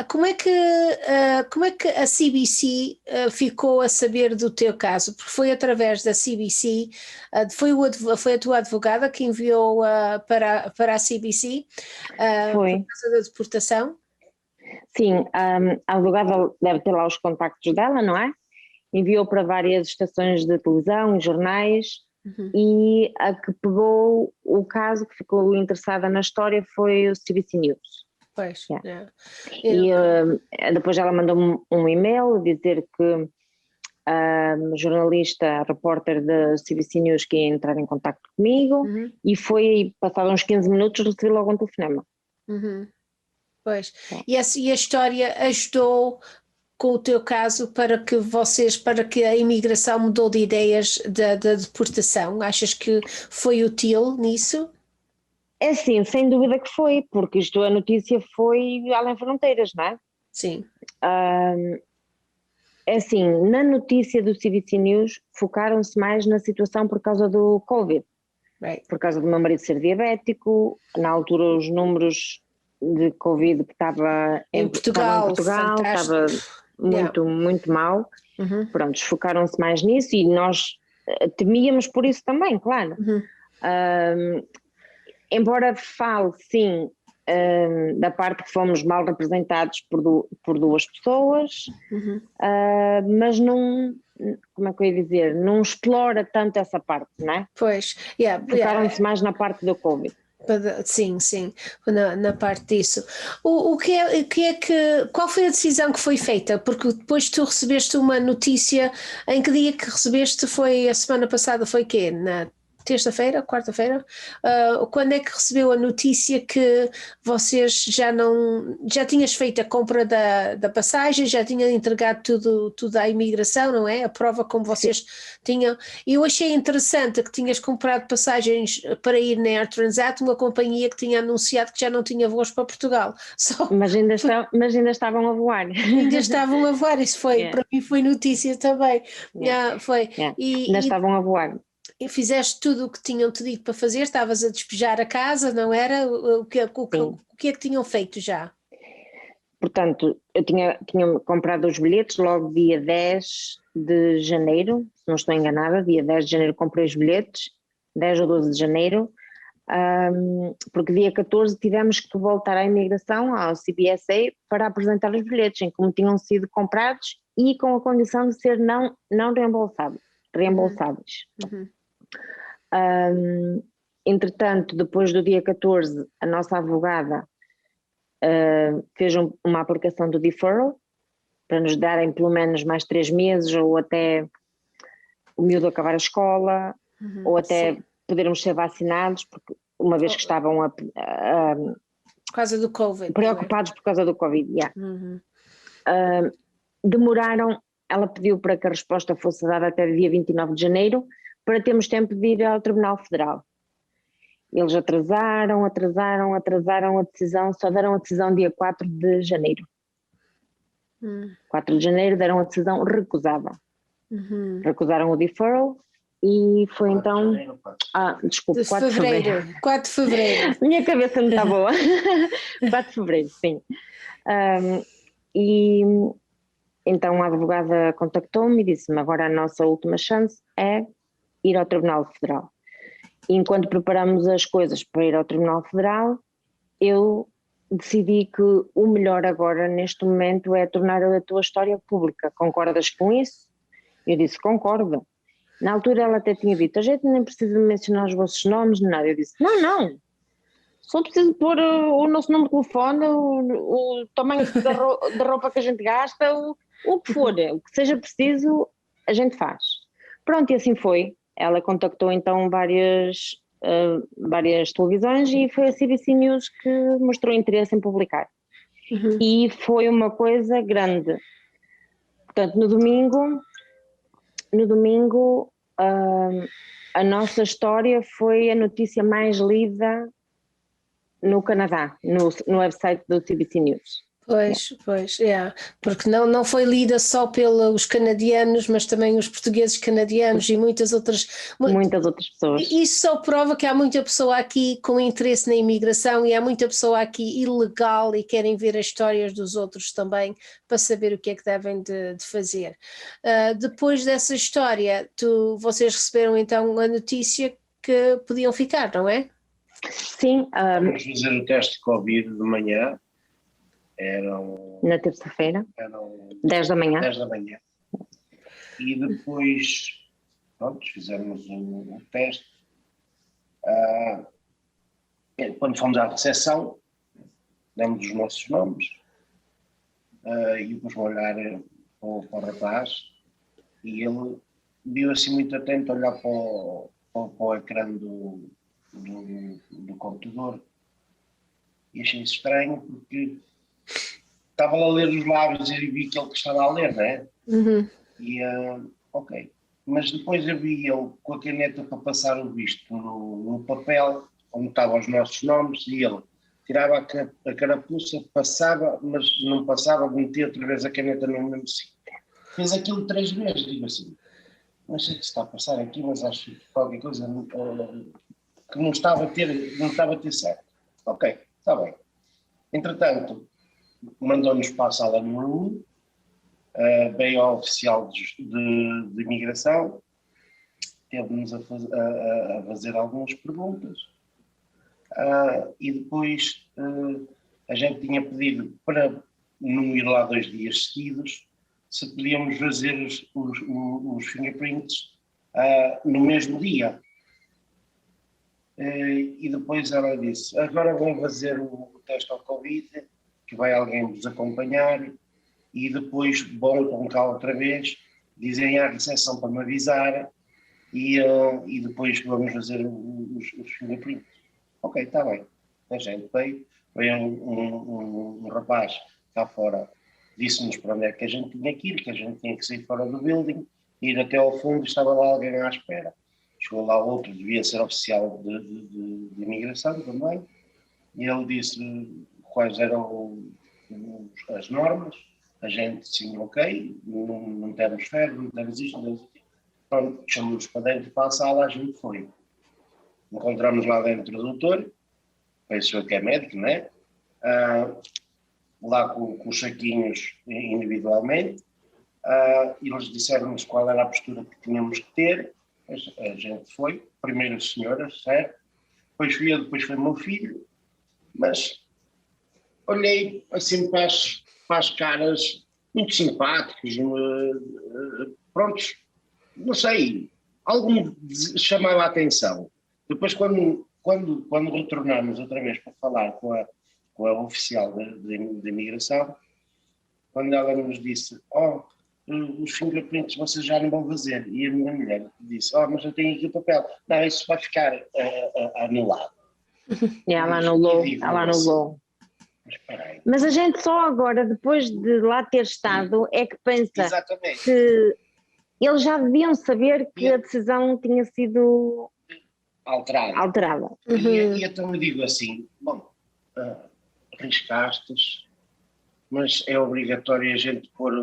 como é que a CBC ficou a saber do teu caso? Porque foi através da CBC, foi a tua advogada que enviou para a CBC por causa da deportação? Sim, a advogada deve ter lá os contactos dela, não é? Enviou para várias estações de televisão e jornais, e a que pegou o caso, que ficou interessada na história, foi o CBC News. Pois, E depois ela mandou-me um e-mail a dizer que a jornalista, a repórter da CBC News, que ia entrar em contacto comigo, e foi, passado uns 15 minutos, recebi logo um telefonema. Pois, e a história ajudou com o teu caso para que a imigração mudou de ideias da deportação? Achas que foi útil nisso? É sim, sem dúvida que foi, porque a notícia foi além fronteiras, não é? Sim. É assim, na notícia do CBC News focaram-se mais na situação por causa do Covid, por causa do meu marido ser diabético, na altura os números de Covid que estava em Portugal estava muito mal. Pronto, focaram-se mais nisso e nós temíamos por isso também, claro. Embora fale, sim, da parte que fomos mal representados por duas pessoas, mas não, como é que eu ia dizer, não explora tanto essa parte, não é? Pois, focaram-se mais na parte do Covid. Sim, na parte disso. Qual foi a decisão que foi feita? Porque depois tu recebeste uma notícia, em que dia que recebeste? Foi a semana passada, foi quê? Na terça-feira, quarta-feira? Quando é que recebeu a notícia que vocês já tinhas feito a compra da passagem, já tinham entregado tudo à imigração, não é? A prova como vocês tinham. E eu achei interessante que tinhas comprado passagens para ir na Air Transat, uma companhia que tinha anunciado que já não tinha voos para Portugal. Mas ainda estavam a voar. Ainda estavam a voar, isso foi, para mim foi notícia também. Ainda estavam a voar. E fizeste tudo o que tinham-te dito para fazer, estavas a despejar a casa, não era? O que é que tinham feito já? Portanto, eu tinha comprado os bilhetes logo dia 10 de janeiro, se não estou enganada, dia 10 de janeiro comprei os bilhetes, 10 ou 12 de janeiro, porque dia 14 tivemos que voltar à imigração, ao CBSA, para apresentar os bilhetes, em como tinham sido comprados e com a condição de ser não reembolsáveis. Entretanto, depois do dia 14, a nossa advogada fez uma aplicação do deferral para nos darem pelo menos mais 3 meses, ou até o miúdo acabar a escola, ou até podermos ser vacinados, porque uma vez que estavam por causa do Covid, preocupados por causa do Covid. Demoraram, ela pediu para que a resposta fosse dada até dia 29 de janeiro, para termos tempo de ir ao Tribunal Federal. Eles atrasaram a decisão, só deram a decisão dia 4 de janeiro. 4 de janeiro deram a decisão recusada. Recusaram o deferral e foi então... desculpe, 4 de fevereiro. 4 de fevereiro. Minha cabeça não está boa. 4 de fevereiro, sim. E então a advogada contactou-me e disse-me: agora a nossa última chance é ir ao Tribunal Federal. E enquanto preparamos as coisas para ir ao Tribunal Federal, eu decidi que o melhor agora neste momento é tornar a tua história pública. Concordas com isso? Eu disse: concordo. Na altura ela até tinha dito: a gente nem precisa mencionar os vossos nomes, nada. Eu disse: não, só preciso pôr o nosso número de telefone, o tamanho da roupa que a gente gasta, o que for, o que seja preciso, a gente faz. Pronto, e assim foi. Ela contactou então várias televisões e foi a CBC News que mostrou interesse em publicar. E foi uma coisa grande. Portanto, no domingo a nossa história foi a notícia mais lida no Canadá, no website do CBC News. Pois, porque não foi lida só pelos canadianos, mas também os portugueses canadianos e muitas outras pessoas. Isso só prova que há muita pessoa aqui com interesse na imigração e há muita pessoa aqui ilegal e querem ver as histórias dos outros também para saber o que é que devem de fazer. Depois dessa história, vocês receberam então a notícia que podiam ficar, não é? Sim. Vamos fazer o teste de Covid de manhã. Na terça-feira, 10 da manhã. E depois, pronto, fizemos o teste. Quando fomos à recepção, demos os nossos nomes e depois vou olhar para o rapaz e ele viu assim muito atento a olhar para o ecrã do computador e achei isso estranho porque estava a ler os lábios e vi que ele estava a ler, não é? E ok. Mas depois eu vi ele com a caneta para passar o visto no papel, onde estavam os nossos nomes, e ele tirava a carapuça, passava, mas não passava, metia outra vez a caneta no mesmo sítio. Fez aquilo 3 vezes, digo assim, não sei o que está a passar aqui, mas acho que qualquer coisa que não estava a ter certo. Ok, está bem. Entretanto, mandou-nos para a sala número 1, veio ao oficial de imigração, teve-nos a fazer algumas perguntas e depois a gente tinha pedido para não ir lá 2 dias seguidos, se podíamos fazer os fingerprints no mesmo dia. E depois ela disse, agora vão fazer o teste ao Covid, que vai alguém vos acompanhar e depois vão com cá outra vez, dizem à recepção para me avisar e depois vamos fazer os fingerprints. Ok, está bem. A gente veio um rapaz cá fora, disse-nos para onde é que a gente tinha que ir, que a gente tinha que sair fora do building, ir até ao fundo, estava lá alguém à espera. Chegou lá outro, devia ser oficial de imigração também, e ele disse quais eram as normas, a gente sim, ok, não temos febre, não temos isto, não temos aquilo. Pronto, chamamos para dentro, para a sala, a gente foi. Encontramos lá dentro o doutor, pensou que é médico, não é? Lá com os saquinhos individualmente, e eles disseram-nos qual era a postura que tínhamos que ter. A gente foi, primeiro a senhora, certo? Depois fui eu, depois foi o meu filho, mas olhei assim para as caras muito simpáticos, prontos, não sei, algo chamava a atenção. Depois quando retornamos outra vez para falar com a oficial de imigração, quando ela nos disse, os fingerprints vocês já não vão fazer, e a minha mulher disse, mas eu tenho aqui o papel, não, isso vai ficar anulado. E ela anulou. Mas a gente só agora, depois de lá ter estado, é que pensa Exatamente. que eles já deviam saber que a decisão tinha sido alterada. E então eu digo assim, bom, arriscastes, mas é obrigatório a gente pôr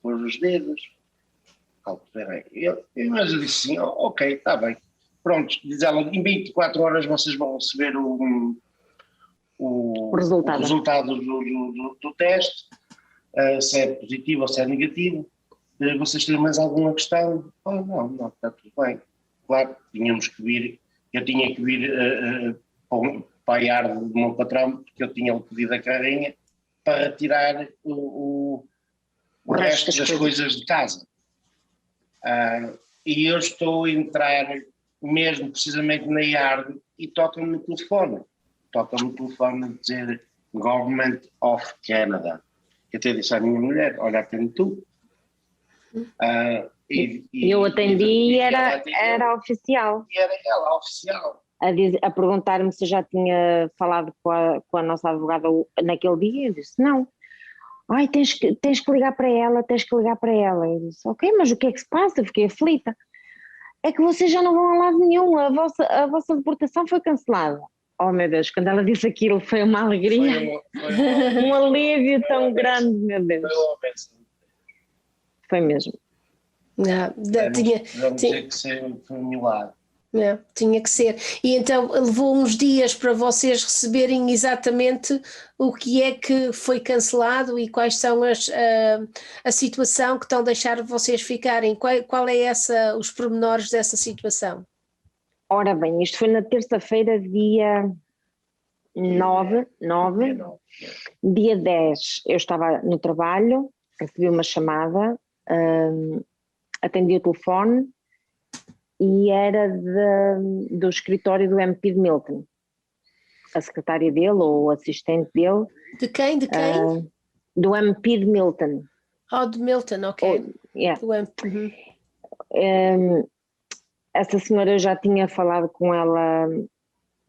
os dedos. Mas eu disse assim, ok, está bem. Pronto, diz ela, em 24 horas vocês vão receber o resultado do teste, se é positivo ou se é negativo. Vocês têm mais alguma questão? Não, está tudo bem. Claro, tínhamos que vir, eu tinha que vir para a iarde do meu patrão, porque eu tinha pedido a carrinha para retirar o resto das coisas de casa. E eu estou a entrar mesmo precisamente na iarde e toca-me no telefone. Toca-me o telefone a dizer Government of Canada. Eu até disse à minha mulher, olha, atende tu. E eu atendi e era oficial. E era ela, oficial. a perguntar-me se eu já tinha falado com a nossa advogada naquele dia. Eu disse, não. Ai, tens que ligar para ela, tens que ligar para ela. Eu disse, ok, mas o que é que se passa? Eu fiquei aflita. É que vocês já não vão a lado nenhum, a vossa deportação foi cancelada. Oh meu Deus, quando ela disse aquilo foi uma alegria, um alívio tão grande, meu Deus. Foi mesmo. Tinha que ser um milagre. Tinha que ser. E então levou uns dias para vocês receberem exatamente o que é que foi cancelado e quais são a situação que estão a deixar vocês ficarem. Qual é os pormenores dessa situação? Ora bem, isto foi na terça-feira, dia 9, dia 10 eu estava no trabalho, recebi uma chamada, atendi o telefone e era do escritório do MP de Milton, a secretária dele ou o assistente dele. De quem? Do MP de Milton. De Milton, ok. Yeah. Do MP. Essa senhora, eu já tinha falado com ela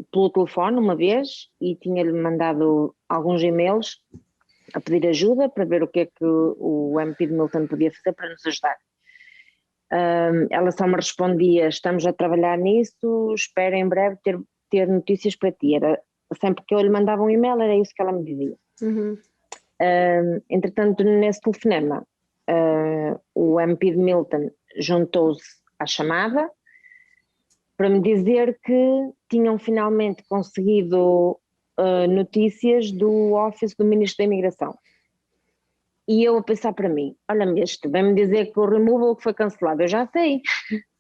pelo telefone uma vez e tinha-lhe mandado alguns e-mails a pedir ajuda para ver o que é que o MP de Milton podia fazer para nos ajudar. Ela só me respondia, estamos a trabalhar nisso, espero em breve ter notícias para ti. Era sempre que eu lhe mandava um e-mail, era isso que ela me dizia. Entretanto, nesse telefonema, o MP de Milton juntou-se à chamada para me dizer que tinham finalmente conseguido notícias do Office do Ministro da Imigração. E eu a pensar para mim, olha-me este, vem-me dizer que o removal que foi cancelado, eu já sei.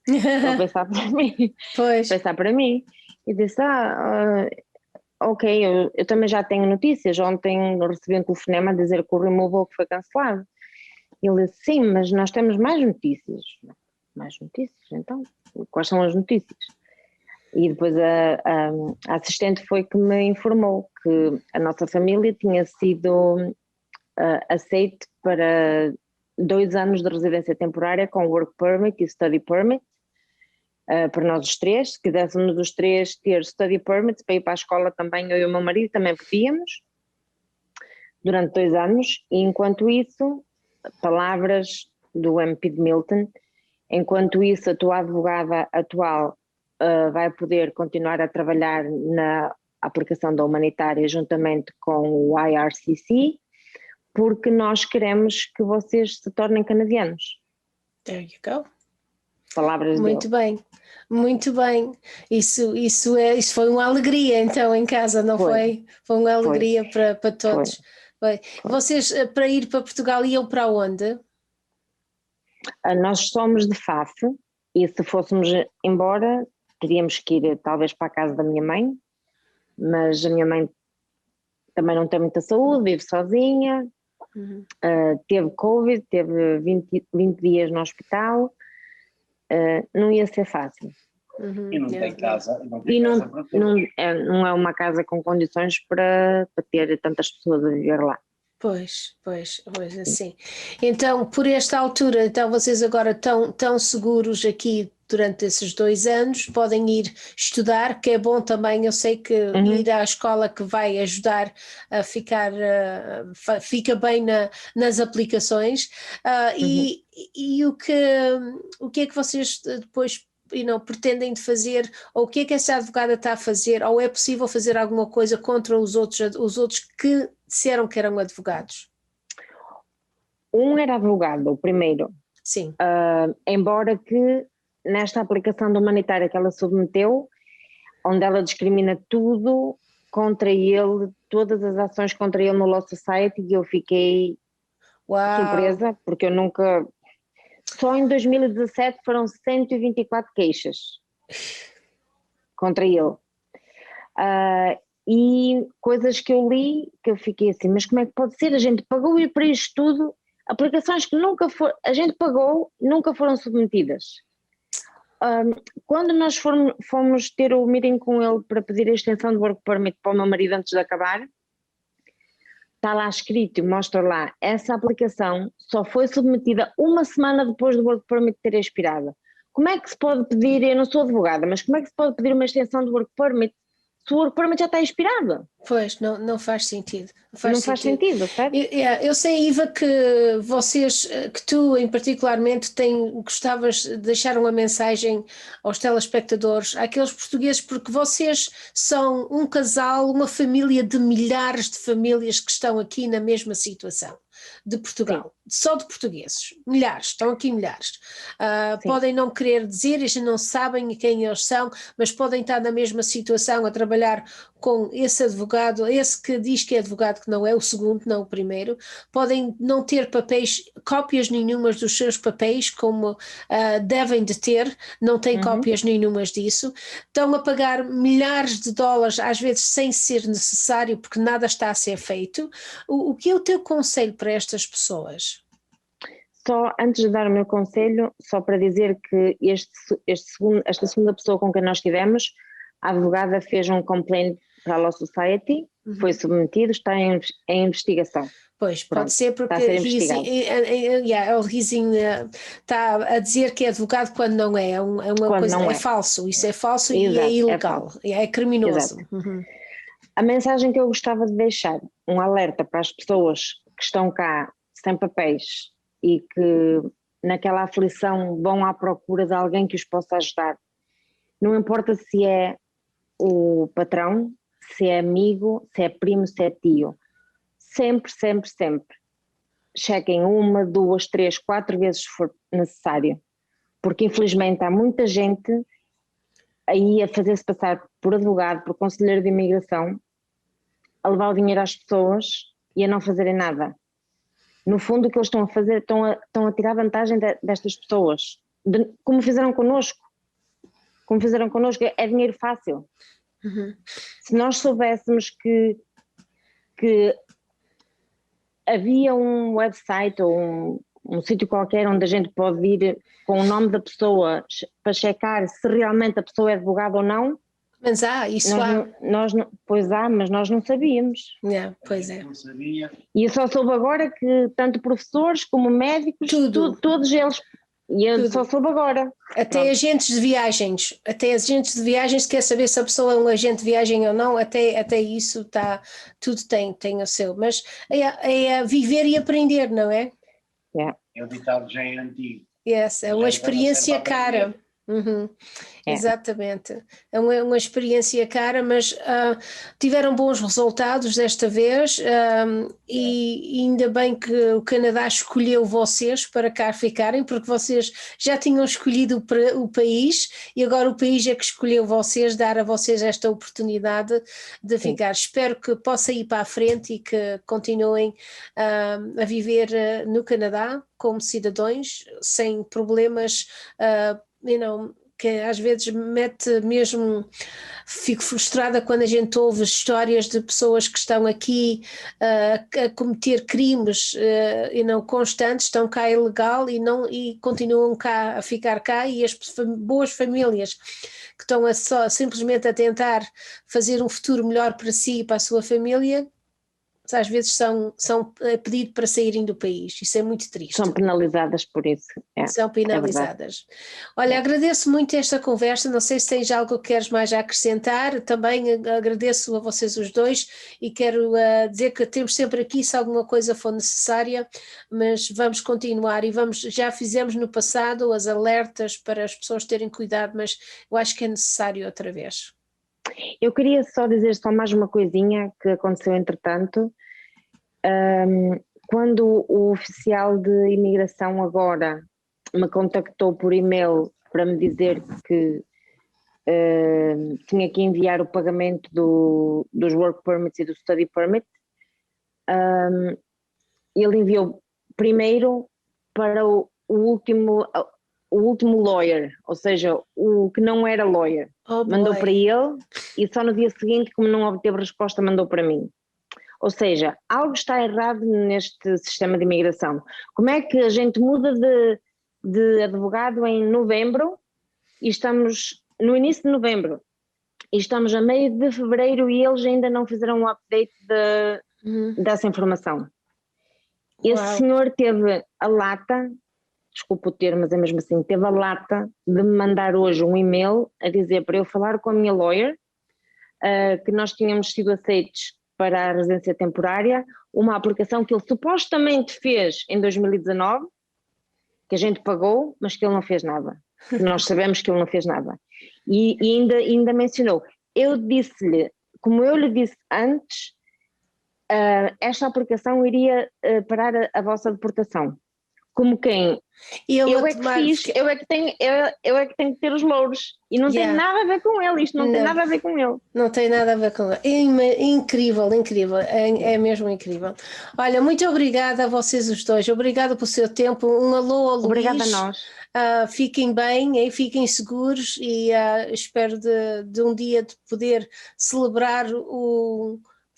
Vou pensar para mim. Pois. Pensar para mim. E disse, ok, eu também já tenho notícias. Ontem recebi um telefonema a dizer que o removal que foi cancelado. E ele disse, sim, mas nós temos mais notícias. Mais notícias? Então, quais são as notícias? E depois a assistente foi que me informou que a nossa família tinha sido aceite para 2 anos de residência temporária com work permit e study permit para nós os três. Se quiséssemos os três ter study permits para ir para a escola também, eu e o meu marido também podíamos durante 2 anos. E enquanto isso, palavras do MP de Milton, enquanto isso a tua advogada atual vai poder continuar a trabalhar na aplicação da humanitária juntamente com o IRCC, porque nós queremos que vocês se tornem canadianos. There you go. Palavras muito dele. bem, muito bem. Isso foi uma alegria então em casa, não foi? Foi uma alegria para todos. Foi. Vocês para ir para Portugal iam para onde? Nós somos de Faf e se fôssemos embora teríamos que ir talvez para a casa da minha mãe, mas a minha mãe também não tem muita saúde, vive sozinha. Teve Covid, teve 20 dias no hospital, não ia ser fácil. E não tem casa. Não é uma casa com condições para ter tantas pessoas a viver lá. Pois, assim. Então, por esta altura, então vocês agora estão seguros aqui durante esses 2 anos, podem ir estudar, que é bom também, eu sei que ir à escola que vai ajudar a ficar, fica bem nas aplicações, e o que é que vocês depois pretendem de fazer, ou o que é que essa advogada está a fazer, ou é possível fazer alguma coisa contra os outros que disseram que eram advogados? Um era advogado, o primeiro. Sim. Embora que nesta aplicação da humanitária que ela submeteu, onde ela discrimina tudo contra ele, todas as ações contra ele no Law Society, e eu fiquei surpresa, porque eu nunca... Só em 2017 foram 124 queixas contra ele. E coisas que eu li, que eu fiquei assim, mas como é que pode ser? A gente pagou para isto tudo, aplicações que a gente pagou, nunca foram submetidas. Quando nós fomos ter o meeting com ele para pedir a extensão de work permit para o meu marido antes de acabar, está lá escrito, mostra lá, essa aplicação só foi submetida 1 semana depois do work permit ter expirado. como é que se pode pedir, eu não sou advogada, mas como é que se pode pedir uma extensão do work permit se o work permit já está expirado? Pois, não faz sentido. Não faz sentido, sabe? Eu sei, Iva, que vocês, que tu em particularmente gostavas de deixar uma mensagem aos telespectadores, àqueles portugueses, porque vocês são um casal, uma família de milhares de famílias que estão aqui na mesma situação de Portugal, só de portugueses, milhares, estão aqui milhares. Podem não querer dizer, eles não sabem quem eles são, mas podem estar na mesma situação a trabalhar com esse advogado, esse que diz que é advogado, que não é o segundo, não o primeiro, podem não ter papéis, cópias nenhumas dos seus papéis, como devem de ter, não têm cópias nenhumas disso, estão a pagar milhares de dólares, às vezes sem ser necessário, porque nada está a ser feito. O que é o teu conselho para estas pessoas? Só antes de dar o meu conselho, só para dizer que esta segunda pessoa com quem nós estivemos, a advogada fez um complaint para a Law Society, foi submetido, está em investigação. Pois, pode ser porque está a dizer que é advogado quando não é, é falso, isso é falso. Exato, e é ilegal, é criminoso. A mensagem que eu gostava de deixar, um alerta para as pessoas que estão cá sem papéis e que naquela aflição vão à procura de alguém que os possa ajudar. Não importa se é o patrão, se é amigo, se é primo, se é tio. Sempre, sempre, sempre. Chequem 1, 2, 3, 4 vezes se for necessário. Porque infelizmente há muita gente aí a fazer-se passar por advogado, por conselheiro de imigração, a levar o dinheiro às pessoas e a não fazerem nada. No fundo o que eles estão a fazer, estão a tirar vantagem destas pessoas. Como fizeram connosco. É dinheiro fácil. Se nós soubéssemos que havia um website ou um sítio qualquer onde a gente pode ir com o nome da pessoa para checar se realmente a pessoa é advogada ou não. Mas mas nós não sabíamos. Pois é. Não sabia. E eu só soube agora que tanto professores como médicos, todos eles. E eu só soube agora. Até agentes de viagens. Quer saber se a pessoa é um agente de viagem ou não, até isso está, tudo tem o seu. Mas é viver e aprender, não é? É o ditado já é antigo. É uma experiência cara. Exatamente, é uma experiência cara, mas tiveram bons resultados desta vez, e ainda bem que o Canadá escolheu vocês para cá ficarem, porque vocês já tinham escolhido o país e agora o país é que escolheu vocês, dar a vocês esta oportunidade de ficar. Espero que possa ir para a frente e que continuem a viver no Canadá como cidadãos, sem problemas, que às vezes fico frustrada quando a gente ouve histórias de pessoas que estão aqui a cometer crimes constantes, estão cá ilegal e continuam cá a ficar cá, e as boas famílias que estão simplesmente a tentar fazer um futuro melhor para si e para a sua família, às vezes são pedidos para saírem do país. Isso é muito triste. São penalizadas por isso. São penalizadas. Olha, agradeço muito esta conversa, não sei se tens algo que queres mais a acrescentar, também agradeço a vocês os dois e quero dizer que temos sempre aqui se alguma coisa for necessária, mas vamos continuar e já fizemos no passado as alertas para as pessoas terem cuidado, mas eu acho que é necessário outra vez. Eu queria só dizer mais uma coisinha que aconteceu entretanto. Quando o oficial de imigração agora me contactou por e-mail para me dizer que tinha que enviar o pagamento dos work permits e do study permit, ele enviou primeiro para o último lawyer, ou seja, o que não era lawyer, mandou para ele e só no dia seguinte, como não obteve resposta, mandou para mim. Ou seja, algo está errado neste sistema de imigração. Como é que a gente muda de advogado em novembro e estamos no início de novembro e estamos a meio de fevereiro e eles ainda não fizeram um update dessa informação? Esse senhor teve a lata desculpa o termo, mas é mesmo assim, teve a lata de me mandar hoje um e-mail a dizer para eu falar com a minha lawyer, que nós tínhamos sido aceitos para a residência temporária, uma aplicação que ele supostamente fez em 2019, que a gente pagou, mas que ele não fez nada. Nós sabemos que ele não fez nada. E ainda mencionou, eu disse-lhe, como eu lhe disse antes, esta aplicação iria parar a vossa deportação. Como quem? Eu é que fiz, eu é que tenho que ter os louros. E não tem nada a ver com ele, isto não tem nada a ver com ele. Não tem nada a ver com ele. É incrível, incrível, é mesmo incrível. Olha, muito obrigada a vocês os dois, obrigada pelo seu tempo, um alô ao Luís. Obrigada a nós. Fiquem bem, fiquem seguros e espero de um dia de poder celebrar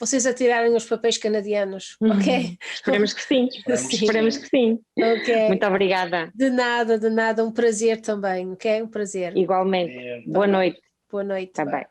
vocês a tirarem os papéis canadianos, ok? Esperemos que sim, esperemos que sim. Okay. Muito obrigada. De nada, um prazer também, ok? Um prazer. Igualmente. Boa noite. Boa noite. Tá bem.